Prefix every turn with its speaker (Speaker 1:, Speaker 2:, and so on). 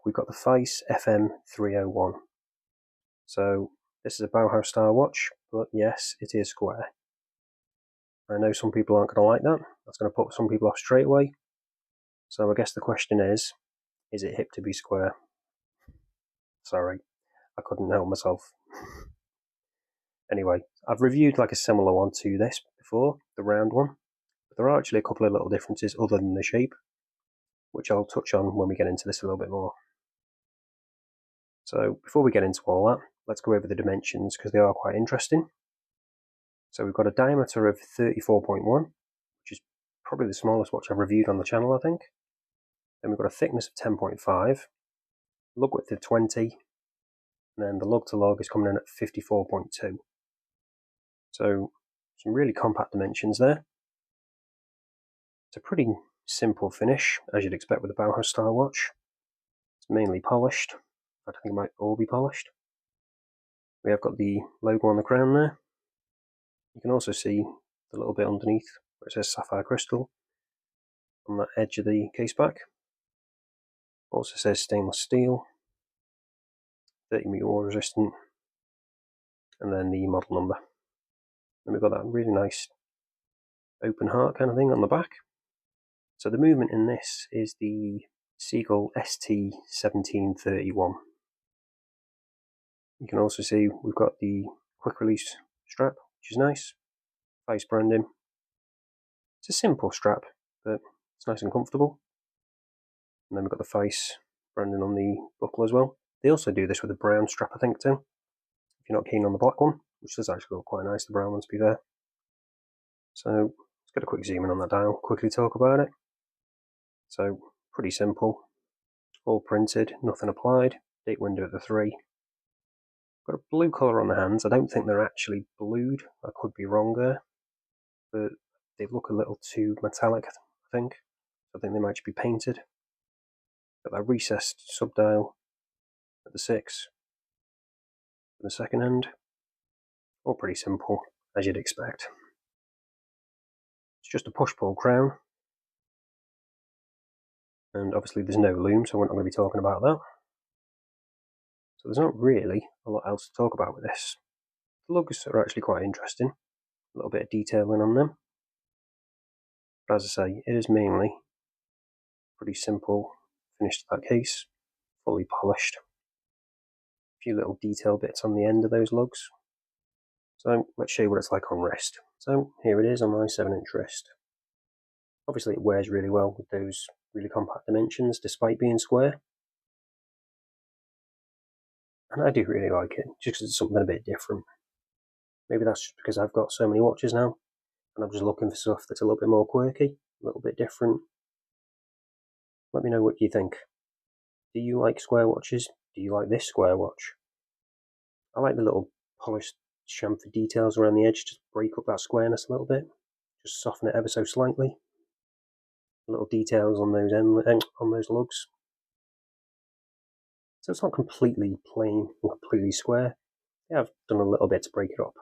Speaker 1: we've got the Feice FM301. So this is a Bauhaus style watch, but yes, it is square. I know some people aren't going to like that. That's going to put some people off straight away. So I guess the question is it hip to be square? Sorry, I couldn't help myself. Anyway, I've reviewed like a similar one to this before, the round one. But there are actually a couple of little differences other than the shape, which I'll touch on when we get into this a little bit more. So before we get into all that, let's go over the dimensions because they are quite interesting. So we've got a diameter of 34.1, which is probably the smallest watch I've reviewed on the channel, I think. Then we've got a thickness of 10.5, lug width of 20, and then the lug to lug is coming in at 54.2. So some really compact dimensions there. It's a pretty simple finish, as you'd expect with a Bauhaus style watch. It's mainly polished. I think it might all be polished. We have got the logo on the crown there. You can also see the little bit underneath where it says sapphire crystal on that edge of the case back. Also says stainless steel, 30 water resistant, and then the model number. And we've got that really nice open heart kind of thing on the back. So the movement in this is the Seagull ST1731. You can also see we've got the quick release strap, which is nice. Feice branding. It's a simple strap, but it's nice and comfortable. And then we've got the Feice branding on the buckle as well. They also do this with a brown strap, I think, too. If you're not keen on the black one, which does actually look quite nice, the brown one, to be fair. So let's get a quick zoom in on that dial, quickly talk about it. So pretty simple, all printed, nothing applied, date window at the 3. Got a blue colour on the hands. I don't think they're actually blued, I could be wrong there, but they look a little too metallic, I think. I think they might be painted. Got that recessed subdial at the 6 for the second hand. All pretty simple, as you'd expect. It's just a push-pull crown. And obviously there's no loom, so we're not going to be talking about that. So there's not really a lot else to talk about with this. The lugs are actually quite interesting. A little bit of detailing on them. But as I say, it is mainly pretty simple finish to that case. Fully polished. A few little detail bits on the end of those lugs. So let's show you what it's like on wrist. So here it is on my 7-inch wrist. Obviously it wears really well with those really compact dimensions despite being square. And I do really like it, just because it's something a bit different. Maybe that's just because I've got so many watches now, and I'm just looking for stuff that's a little bit more quirky, a little bit different. Let me know what you think. Do you like square watches? Do you like this square watch? I like the little polished chamfer details around the edge, just break up that squareness a little bit, just soften it ever so slightly. Little details on those lugs. So it's not completely plain or completely square. Yeah, I've done a little bit to break it up.